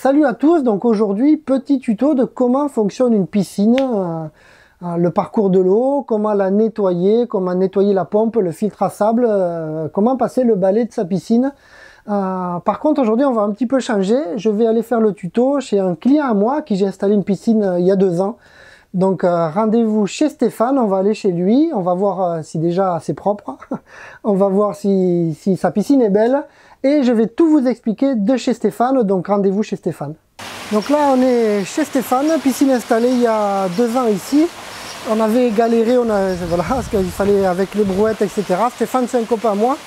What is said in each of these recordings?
Salut à tous, donc aujourd'hui petit tuto de comment fonctionne une piscine, le parcours de l'eau, comment la nettoyer, comment nettoyer la pompe, le filtre à sable, comment passer le balai de sa piscine. Par contre aujourd'hui on va un petit peu changer, je vais aller faire le tuto chez un client à moi qui j'ai installé une piscine il y a 2 ans. Donc rendez-vous chez Stéphane, on va aller chez lui, on va voir si déjà c'est propre, on va voir si sa piscine est belle et je vais tout vous expliquer de chez Stéphane, donc rendez-vous chez Stéphane. Donc là on est chez Stéphane, piscine installée il y a 2 ans ici, on avait galéré, voilà, parce qu'il fallait avec les brouettes etc. Stéphane c'est un copain à moi,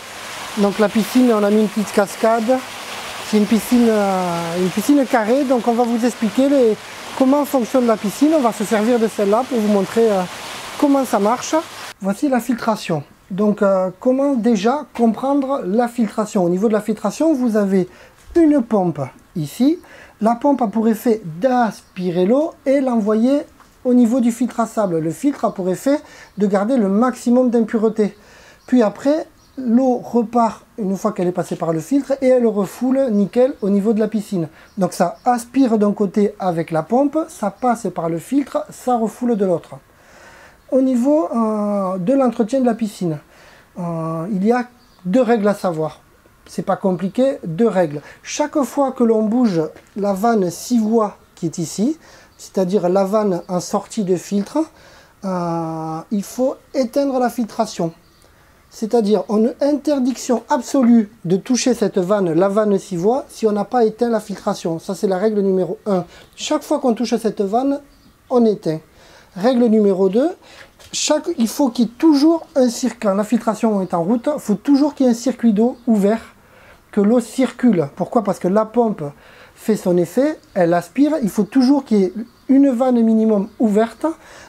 donc la piscine on a mis une petite cascade, c'est une piscine carrée, donc on va vous expliquer comment fonctionne la piscine. On va se servir de celle-là pour vous montrer comment ça marche. Voici la filtration. Donc comment déjà comprendre la filtration. Au niveau de la filtration, vous avez une pompe ici. La pompe a pour effet d'aspirer l'eau et l'envoyer au niveau du filtre à sable. Le filtre a pour effet de garder le maximum d'impuretés. Puis après, l'eau repart une fois qu'elle est passée par le filtre et elle refoule nickel au niveau de la piscine. Donc ça aspire d'un côté avec la pompe, ça passe par le filtre, ça refoule de l'autre. Au niveau de l'entretien de la piscine, il y a 2 règles à savoir. C'est pas compliqué, 2 règles. Chaque fois que l'on bouge la vanne 6 voies qui est ici, c'est-à-dire la vanne en sortie de filtre, il faut éteindre la filtration. C'est-à-dire, on a interdiction absolue de toucher cette vanne, la vanne 6 voies, si on n'a pas éteint la filtration. Ça, c'est la règle numéro 1. Chaque fois qu'on touche cette vanne, on éteint. Règle numéro 2, il faut qu'il y ait toujours un circuit. Quand la filtration est en route, il faut toujours qu'il y ait un circuit d'eau ouvert, que l'eau circule. Pourquoi? Parce que la pompe fait son effet, elle aspire. Il faut toujours qu'il y ait une vanne minimum ouverte,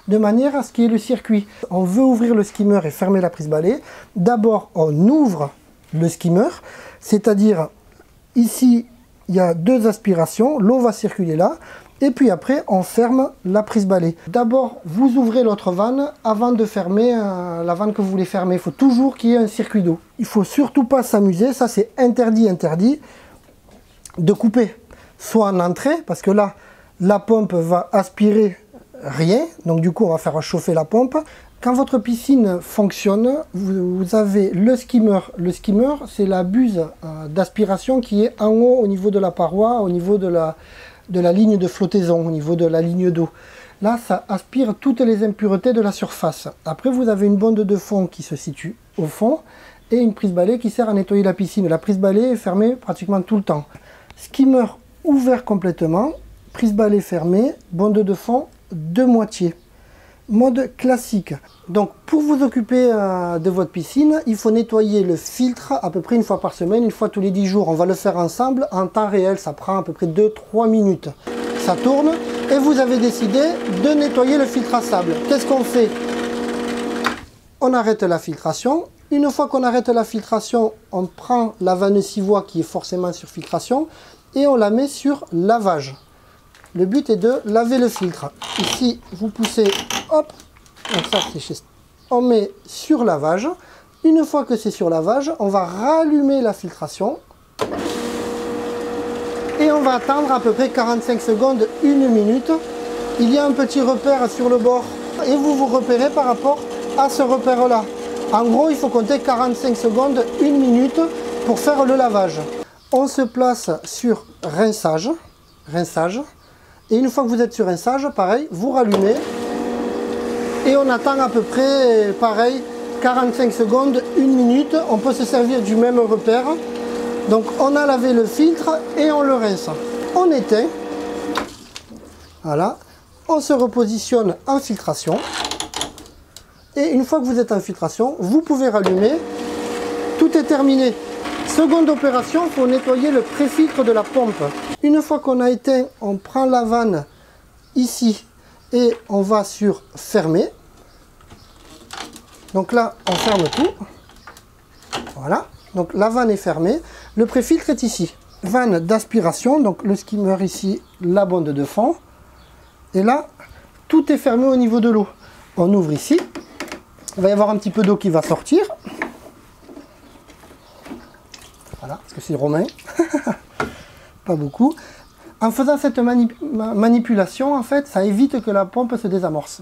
de manière à ce qu'il y ait le circuit. On veut ouvrir le skimmer et fermer la prise balai. D'abord, on ouvre le skimmer, c'est-à-dire ici, il y a 2 aspirations, l'eau va circuler là, et puis après, on ferme la prise balai. D'abord, vous ouvrez l'autre vanne avant de fermer la vanne que vous voulez fermer. Il faut toujours qu'il y ait un circuit d'eau. Il ne faut surtout pas s'amuser, ça c'est interdit, de couper. Soit en entrée, parce que là, la pompe va aspirer rien, donc du coup on va faire chauffer la pompe. Quand votre piscine fonctionne, vous avez le skimmer. Le skimmer, c'est la buse d'aspiration qui est en haut au niveau de la paroi, au niveau de la ligne de flottaison, au niveau de la ligne d'eau. Là, ça aspire toutes les impuretés de la surface. Après, vous avez une bonde de fond qui se situe au fond et une prise balai qui sert à nettoyer la piscine. La prise balai est fermée pratiquement tout le temps. Skimmer ouvert complètement, prise balai fermée, bonde de fond de moitié. Mode classique. Donc pour vous occuper de votre piscine, il faut nettoyer le filtre à peu près 1 fois par semaine, 1 fois tous les 10 jours. On va le faire ensemble en temps réel, ça prend à peu près 2-3 minutes. Ça tourne et vous avez décidé de nettoyer le filtre à sable. Qu'est-ce qu'on fait? On arrête la filtration. Une fois qu'on arrête la filtration, on prend la vanne 6 voies qui est forcément sur filtration et on la met sur lavage. Le but est de laver le filtre. Ici, vous poussez, hop, donc ça c'est chez... On met sur lavage. Une fois que c'est sur lavage, on va rallumer la filtration. Et on va attendre à peu près 45 secondes, 1 minute. Il y a un petit repère sur le bord. Et vous vous repérez par rapport à ce repère-là. En gros, il faut compter 45 secondes, 1 minute pour faire le lavage. On se place sur rinçage. Et une fois que vous êtes sur rinçage, pareil, vous rallumez. Et on attend à peu près, pareil, 45 secondes, 1 minute. On peut se servir du même repère. Donc on a lavé le filtre et on le rince. On éteint. Voilà. On se repositionne en filtration. Et une fois que vous êtes en filtration, vous pouvez rallumer. Tout est terminé. Seconde opération, il faut nettoyer le pré-filtre de la pompe. Une fois qu'on a éteint, on prend la vanne ici et on va sur fermer. Donc là, on ferme tout. Voilà. Donc la vanne est fermée. Le pré-filtre est ici. Vanne d'aspiration, donc le skimmer ici, la bonde de fond. Et là, tout est fermé au niveau de l'eau. On ouvre ici. Il va y avoir un petit peu d'eau qui va sortir. Voilà, parce que c'est romain. Pas beaucoup. En faisant cette manipulation, en fait, ça évite que la pompe se désamorce.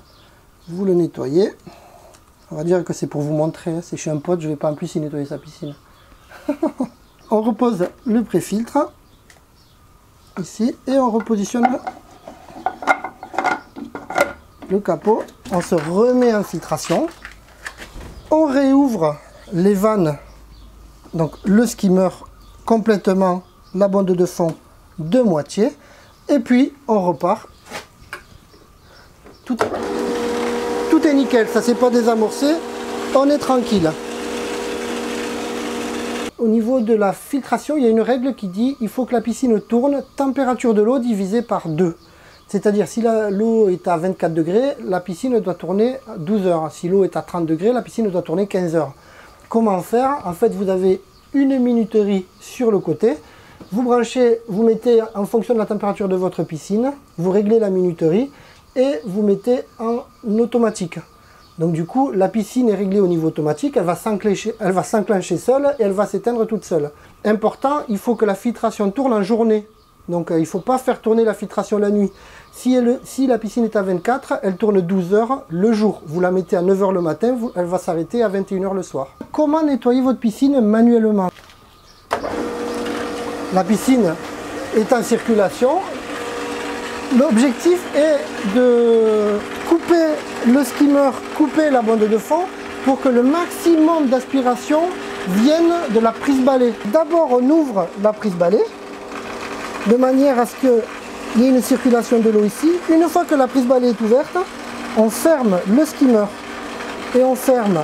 Vous le nettoyez. On va dire que c'est pour vous montrer, hein. C'est chez un pote, je ne vais pas en plus y nettoyer sa piscine. On repose le pré-filtre ici et on repositionne le capot. On se remet en filtration. On réouvre les vannes, donc le skimmer complètement, la bonde de fond de moitié, et puis on repart. Tout est nickel, ça s'est pas désamorcé, on est tranquille. Au niveau de la filtration, il y a une règle qui dit il faut que la piscine tourne température de l'eau divisée par 2. C'est-à-dire si l'eau est à 24 degrés, la piscine doit tourner 12 heures. Si l'eau est à 30 degrés, la piscine doit tourner 15 heures. Comment faire? En fait, vous avez une minuterie sur le côté. Vous branchez, vous mettez en fonction de la température de votre piscine, vous réglez la minuterie et vous mettez en automatique. Donc du coup, la piscine est réglée au niveau automatique, elle va s'enclencher seule et elle va s'éteindre toute seule. Important, il faut que la filtration tourne en journée. Donc il ne faut pas faire tourner la filtration la nuit. Si la piscine est à 24, elle tourne 12 heures le jour. Vous la mettez à 9 heures le matin, elle va s'arrêter à 21 heures le soir. Comment nettoyer votre piscine manuellement? La piscine est en circulation. L'objectif est de couper le skimmer, couper la bande de fond pour que le maximum d'aspiration vienne de la prise balai. D'abord, on ouvre la prise balai de manière à ce qu'il y ait une circulation de l'eau ici. Une fois que la prise balai est ouverte, on ferme le skimmer et on ferme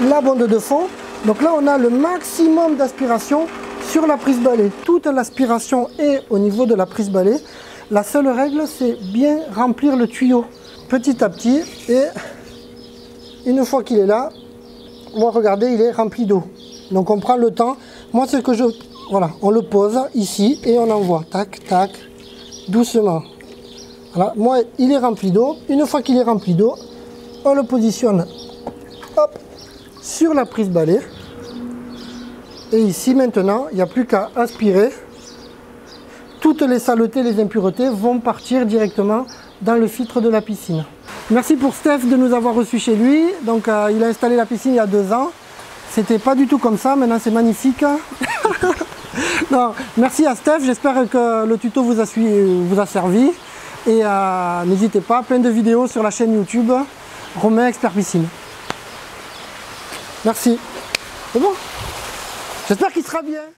la bande de fond. Donc là, on a le maximum d'aspiration sur la prise balai. Toute l'aspiration est au niveau de la prise balai. La seule règle, c'est bien remplir le tuyau petit à petit. Et une fois qu'il est là, on va regarder, il est rempli d'eau. Donc on prend le temps. Moi, c'est que voilà, on le pose ici et on envoie. Tac, tac, doucement. Voilà, moi, il est rempli d'eau. Une fois qu'il est rempli d'eau, on le positionne, hop, sur la prise balai. Et ici, maintenant, il n'y a plus qu'à aspirer. Toutes les saletés, les impuretés vont partir directement dans le filtre de la piscine. Merci pour Steph de nous avoir reçus chez lui. Donc il a installé la piscine il y a 2 ans. C'était pas du tout comme ça, maintenant c'est magnifique. Non, merci à Steph, j'espère que le tuto vous a servi. Et n'hésitez pas, plein de vidéos sur la chaîne YouTube Romain Expert Piscine. Merci. C'est bon? J'espère qu'il sera bien.